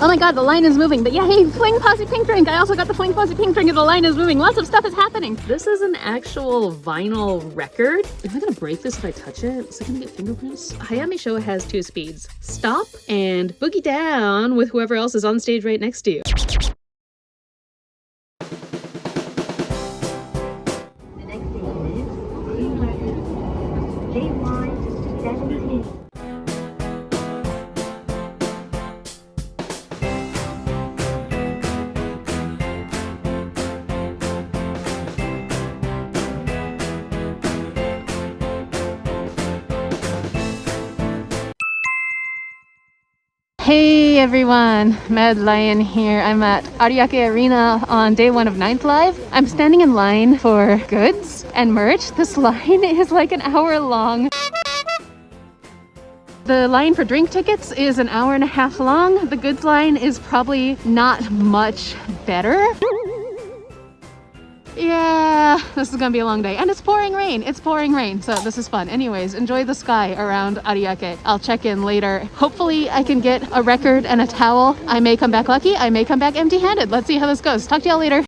Oh my god, the line is moving. But yeah, hey, Fling Posse pink drink. I also got the Fling Posse pink drink and the line is moving. Lots of stuff is happening. This is an actual vinyl record. Am I gonna break this if I touch it? Is it gonna get fingerprints? Hayami Showa has 2 speeds. Stop and boogie down with whoever else is on stage right next to you. Hey everyone, Mad Lion here. I'm at Ariake Arena on day 1 of 9th Live. I'm standing in line for goods and merch. This line is like an hour long. The line for drink tickets is an hour and a half long. The goods line is probably not much better. Yeah, this is gonna be a long day. And it's pouring rain. It's pouring rain, so this is fun. Anyways, enjoy the sky around Ariake. I'll check in later. Hopefully I can get a record and a towel. I may come back lucky. I may come back empty-handed. Let's see how this goes. Talk to y'all later.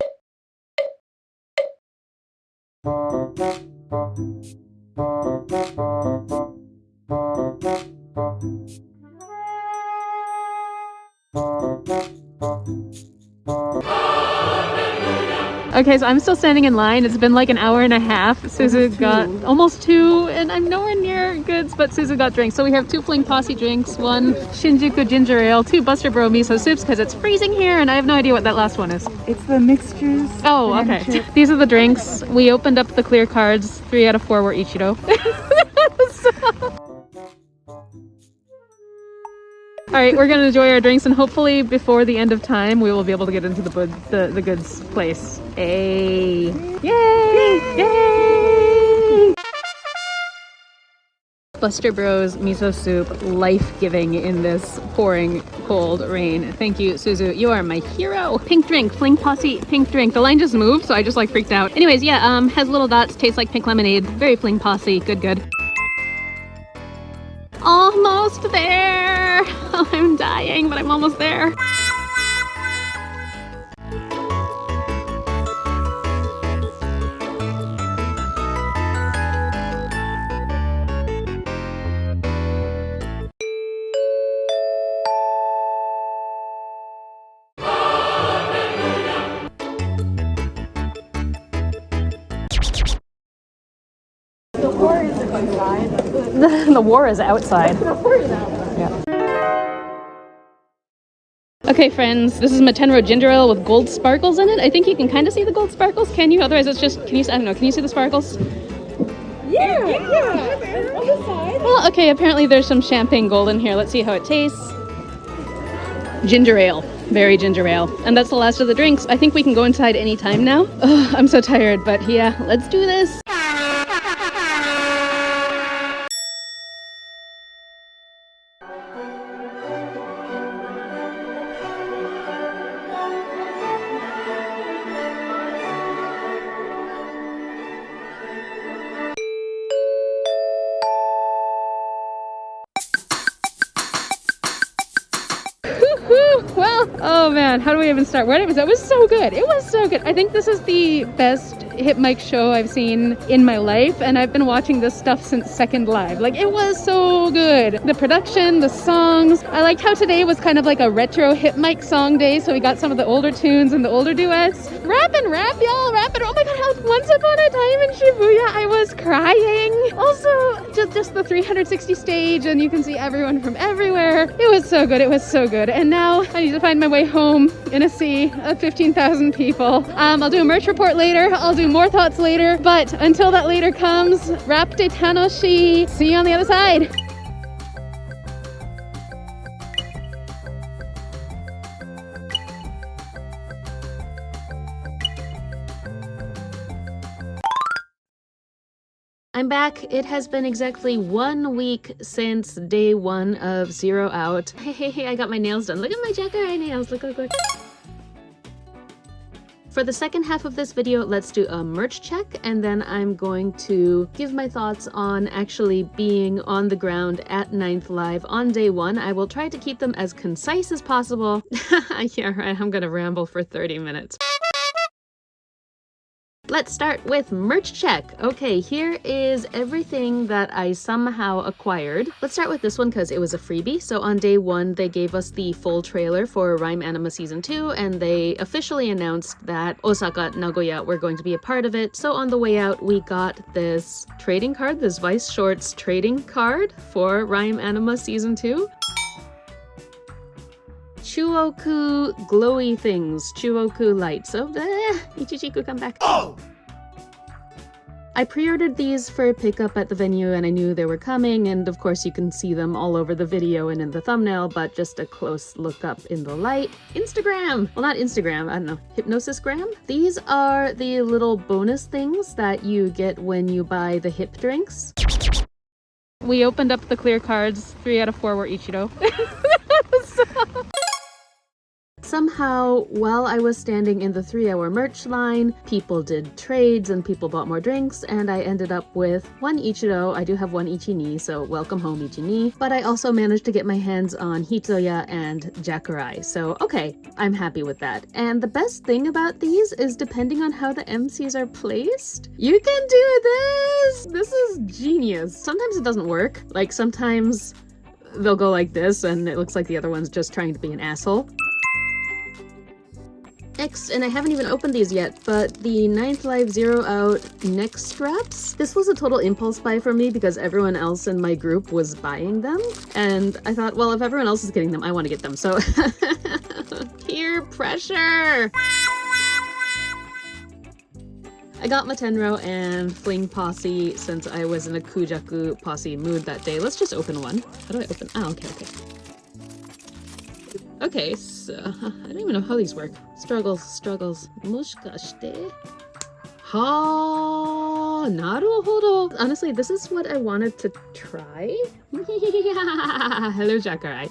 Okay, so I'm still standing in line. It's been like an hour and a half. Suzu got almost 2, and I'm nowhere near goods, but Suzu got drinks. So we have 2 Fling Posse drinks, 1 Shinjuku ginger ale, 2 Buster Bro miso soups because it's freezing here, and I have no idea what that last one is. It's the mixed juice. Oh, okay. These are the drinks. We opened up the clear cards. 3 out of 4 were Ichido. All right, we're gonna enjoy our drinks, and hopefully before the end of time, we will be able to get into the goods place. Hey! Yay! Yay! Buster Bros miso soup, life-giving in this pouring cold rain. Thank you, Suzu. You are my hero. Pink drink, Fling Posse pink drink. The line just moved, so I just like freaked out. Anyways, yeah, has little dots, tastes like pink lemonade. Very Fling Posse. Good, good. Almost there! Oh, I'm dying, but I'm almost there. The war is inside. The war is outside. Yeah. Okay, friends, this is Matenro ginger ale with gold sparkles in it. I think you can kind of see the gold sparkles. Can you? Otherwise, it's just, I don't know, can you see the sparkles? Yeah. On the side. Well, okay, apparently there's some champagne gold in here. Let's see how it tastes. Ginger ale. Very ginger ale. And that's the last of the drinks. I think we can go inside anytime now. Ugh, I'm so tired, but yeah, let's do this. Well, oh man, how do we even start? Where did it was? That was so good. It was so good. I think this is the best hip mic show I've seen in my life, and I've been watching this stuff since 2nd Live. Like, it was so good. The production, the songs. I liked how today was kind of like a retro hip mic song day, so we got some of the older tunes and the older duets. Rap, y'all, rap it. Oh my god, how Once Upon a Time in Shibuya, I was crying. Also, just the 360 stage, and you can see everyone from everywhere. It was so good. It was so good. And now I need to find my way home in a sea of 15,000 people. I'll do a merch report later. I'll do more thoughts later. But until that later comes, Rap de Tanoshi. See you on the other side. I'm back. It has been exactly 1 week since day 1 of Zero Out. Hey, I got my nails done. Look at my Jack nails. Look. For the second half of this video, let's do a merch check, and then I'm going to give my thoughts on actually being on the ground at 9th Live on day 1. I will try to keep them as concise as possible. Yeah, right, I'm gonna ramble for 30 minutes. Let's start with merch check. Okay, here is everything that I somehow acquired. Let's start with this one because it was a freebie. So on day 1, they gave us the full trailer for Rhyme Anima Season 2, and they officially announced that Osaka, Nagoya were going to be a part of it. So on the way out, we got this trading card, this Vice Shorts trading card for Rhyme Anima Season 2. Chuoku glowy things, Chuoku lights. So, Ichichiku, come back. Oh! I pre-ordered these for pickup at the venue and I knew they were coming, and of course you can see them all over the video and in the thumbnail, but just a close look up in the light. Instagram! Well, not Instagram, I don't know, Hypnosisgram? These are the little bonus things that you get when you buy the hip drinks. We opened up the clear cards, 3 out of 4 were Ichido. Somehow, while I was standing in the 3-hour merch line, people did trades and people bought more drinks, and I ended up with 1 Ichido. I do have 1 Ichi-ni, so welcome home Ichi-ni. But I also managed to get my hands on Hitoya and Jakurai, so okay, I'm happy with that. And the best thing about these is depending on how the MCs are placed, you can do this! This is genius. Sometimes it doesn't work. Like sometimes they'll go like this and it looks like the other one's just trying to be an asshole. Next, and I haven't even opened these yet, but the 9th Live Zero Out neck straps. This was a total impulse buy for me because everyone else in my group was buying them. And I thought, well, if everyone else is getting them, I want to get them. So, peer pressure! I got Matenro and Fling Posse since I was in a Kujaku Posse mood that day. Let's just open one. How do I open? Oh, okay. Okay, so I don't even know how these work. Struggles. Moshikashite? Ha, naruhodo. Honestly, this is what I wanted to try. Hello, Jakurai.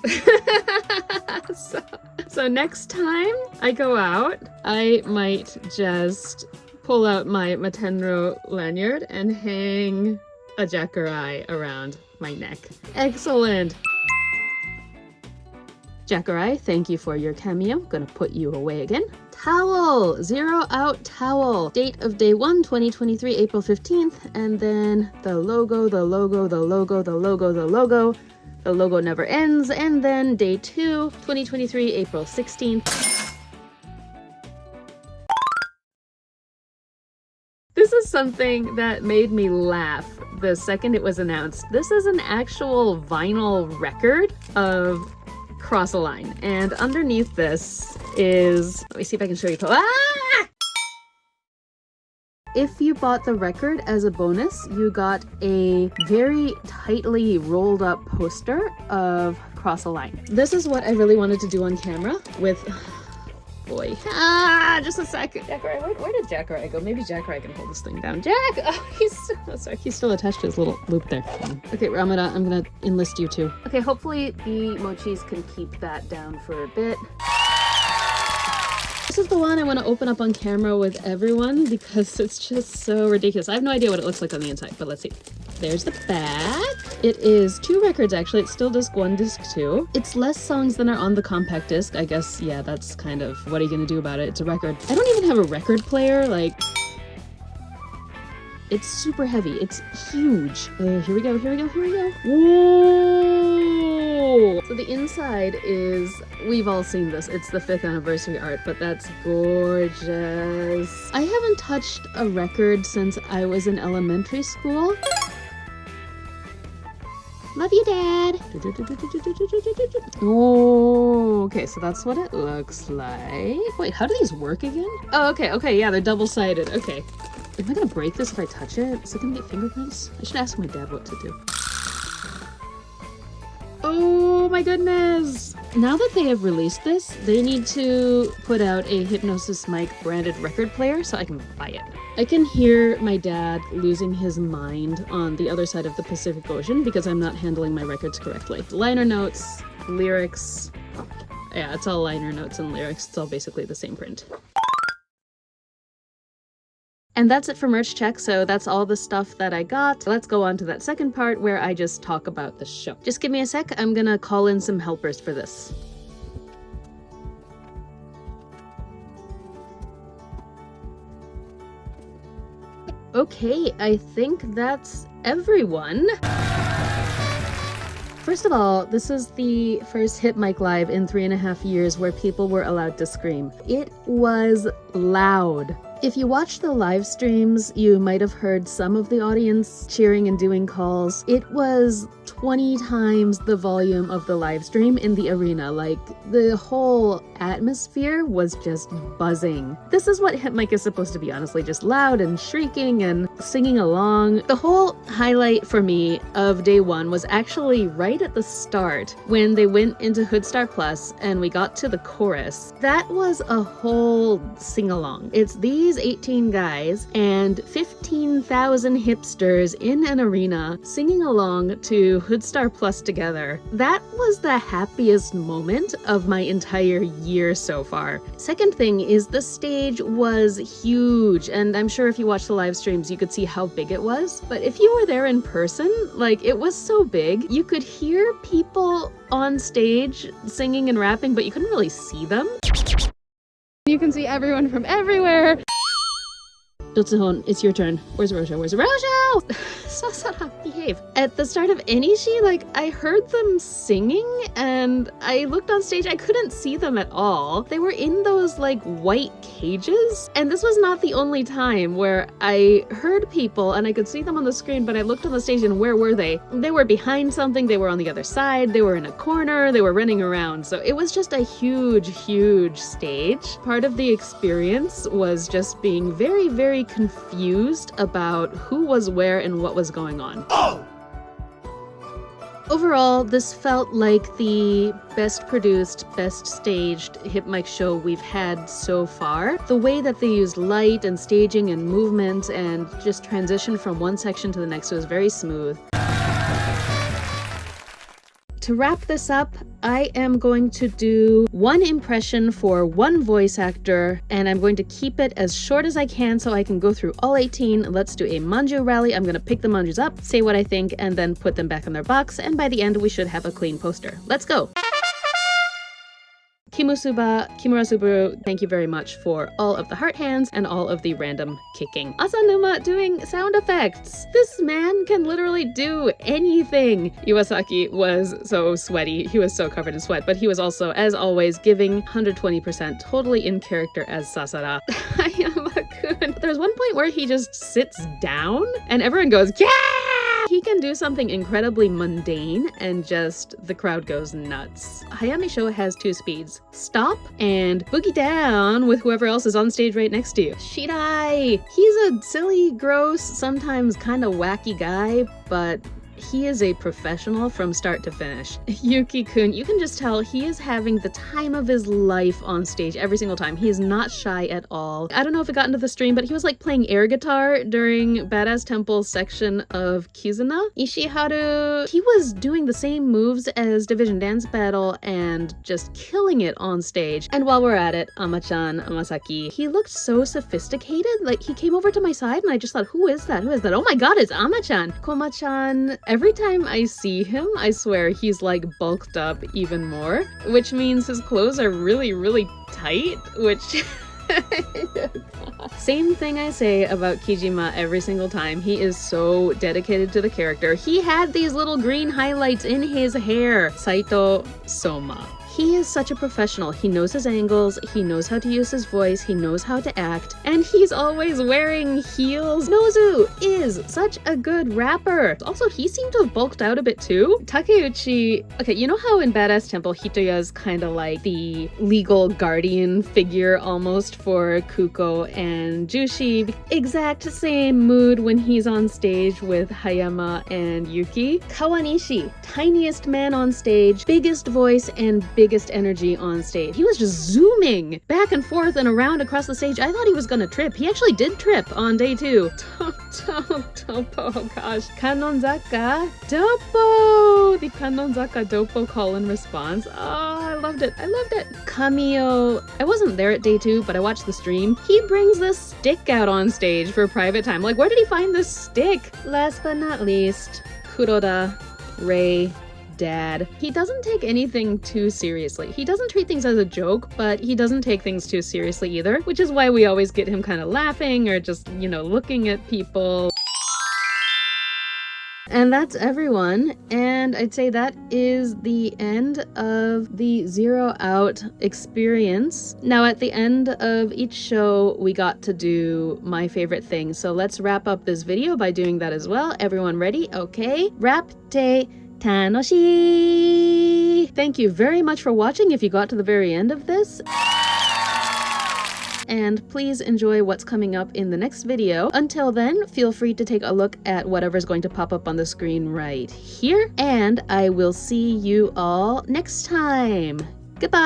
So next time I go out, I might just pull out my Matenro lanyard and hang a Jakurai around my neck. Excellent. Jakurai, thank you for your cameo. Gonna put you away again. Towel! Zero Out towel. Date of day 1, 2023, April 15th. And then the logo, the logo, the logo, the logo, the logo. The logo never ends. And then day 2, 2023, April 16th. This is something that made me laugh the second it was announced. This is an actual vinyl record of Cross a Line, and underneath this is, let me see if I can show you. Ah! If you bought the record as a bonus, you got a very tightly rolled up poster of Cross a Line. This is what I really wanted to do on camera with, boy, just a sec. Jakurai, where did Jakurai go? Maybe Jakurai can hold this thing down. Jack! Oh, sorry, he's still attached to his little loop there. Okay, Ramada, I'm gonna enlist you too. Okay, hopefully the mochis can keep that down for a bit. This is the one I want to open up on camera with everyone because it's just so ridiculous. I have no idea what it looks like on the inside, but let's see. There's the back. It is 2 records actually. It's still disc 1, disc 2. It's less songs than are on the compact disc. I guess, yeah, that's kind of, what are you gonna do about it? It's a record. I don't even have a record player, like, it's super heavy. It's huge. Here we go. Whoa! So the inside is, we've all seen this. It's the 5th anniversary art, but that's gorgeous. I haven't touched a record since I was in elementary school. Love you, Dad. Oh, okay, so that's what it looks like. Wait, how do these work again? Oh, okay, yeah, they're double-sided. Okay. Am I gonna break this if I touch it? Is it gonna get fingerprints? I should ask my dad what to do. Oh my goodness! Now that they have released this, they need to put out a Hypnosis Mic branded record player so I can buy it. I can hear my dad losing his mind on the other side of the Pacific Ocean because I'm not handling my records correctly. Liner notes, lyrics, yeah, it's all liner notes and lyrics. It's all basically the same print. And that's it for merch check, so that's all the stuff that I got. Let's go on to that second part where I just talk about the show. Just give me a sec, I'm gonna call in some helpers for this. Okay, I think that's everyone. First of all, this is the first Hit Mic Live in 3.5 years where people were allowed to scream. It was loud. If you watch the live streams, you might have heard some of the audience cheering and doing calls. It was 20 times the volume of the live stream in the arena. Like, the whole atmosphere was just buzzing. This is what Hit Mic is supposed to be, honestly, just loud and shrieking and singing along. The whole highlight for me of day one was actually right at the start when they went into Hoodstar Plus and we got to the chorus. That was a whole sing-along. It's these 18 guys and 15,000 hipsters in an arena singing along to Hoodstar Plus together. That was the happiest moment of my entire year so far. Second thing is the stage was huge, and I'm sure if you watch the live streams you could see how big it was, but if you were there in person, like, it was so big, you could hear people on stage singing and rapping, but you couldn't really see them. You can see everyone from everywhere. Dotsuhon, it's your turn. Where's Rojo? Where's Rojo? Sasara, behave. At the start of Enishi, like, I heard them singing and I looked on stage, I couldn't see them at all. They were in those, like, white cages. And this was not the only time where I heard people and I could see them on the screen, but I looked on the stage and where were they? They were behind something, they were on the other side, they were in a corner, they were running around. So it was just a huge, huge stage. Part of the experience was just being very, very confused about who was where and what was going on. Oh! Overall, this felt like the best produced, best staged Hit Mic show we've had so far. The way that they used light and staging and movement and just transition from one section to the next was very smooth. To wrap this up, I am going to do one impression for one voice actor, and I'm going to keep it as short as I can so I can go through all 18. Let's do a manju rally. I'm going to pick the manjus up, say what I think, and then put them back in their box, and by the end we should have a clean poster. Let's go! Kimusuba, Kimura Subaru, thank you very much for all of the heart hands and all of the random kicking. Asanuma doing sound effects. This man can literally do anything. Iwasaki was so sweaty. He was so covered in sweat, but he was also, as always, giving 120% totally in character as Sasara. Hayama-kun. There's one point where he just sits down and everyone goes, yeah! He can do something incredibly mundane and just the crowd goes nuts. Hayami Sho has two speeds. Stop and boogie down with whoever else is on stage right next to you. Shirai! He's a silly, gross, sometimes kind of wacky guy, but he is a professional from start to finish. Yuki-kun, you can just tell he is having the time of his life on stage every single time. He is not shy at all. I don't know if it got into the stream, but he was like playing air guitar during Badass Temple's section of Kizuna. Ishiharu, he was doing the same moves as Division Dance Battle and just killing it on stage. And while we're at it, Ama-chan, Amasaki, he looked so sophisticated. Like, he came over to my side and I just thought, who is that? Who is that? Oh my god, it's Ama-chan! Koma-chan, every time I see him, I swear he's like bulked up even more, which means his clothes are really, really tight, which... Same thing I say about Kijima every single time. He is so dedicated to the character. He had these little green highlights in his hair. Saito Soma. He is such a professional. He knows his angles, he knows how to use his voice, he knows how to act, and he's always wearing heels. Nozu is such a good rapper. Also, he seemed to have bulked out a bit too. Takeuchi, okay, you know how in Badass Temple, Hitoya's kind of like the legal guardian figure almost for Kuko and Jushi? Exact same mood when he's on stage with Hayama and Yuki. Kawanishi, tiniest man on stage, biggest voice and biggest energy on stage. He was just zooming back and forth and around across the stage. I thought he was gonna trip. He actually did trip on day 2. Dopo, gosh. Kanonzaka Dopo! The Kanonzaka Dopo call and response. Oh, I love loved it. I loved it. Cameo, I wasn't there at day 2, but I watched the stream. He brings this stick out on stage for private time. Like, where did he find this stick? Last but not least, Kuroda, Ray, dad. He doesn't take anything too seriously. He doesn't treat things as a joke, but he doesn't take things too seriously either, which is why we always get him kind of laughing or just, you know, looking at people. And that's everyone, and I'd say that is the end of the Zero Out experience. Now at the end of each show, we got to do my favorite thing, so let's wrap up this video by doing that as well. Everyone ready? Okay. Wrap te tanoshi! Thank you very much for watching if you got to the very end of this. And please enjoy what's coming up in the next video. Until then, feel free to take a look at whatever's going to pop up on the screen right here, and I will see you all next time. Goodbye!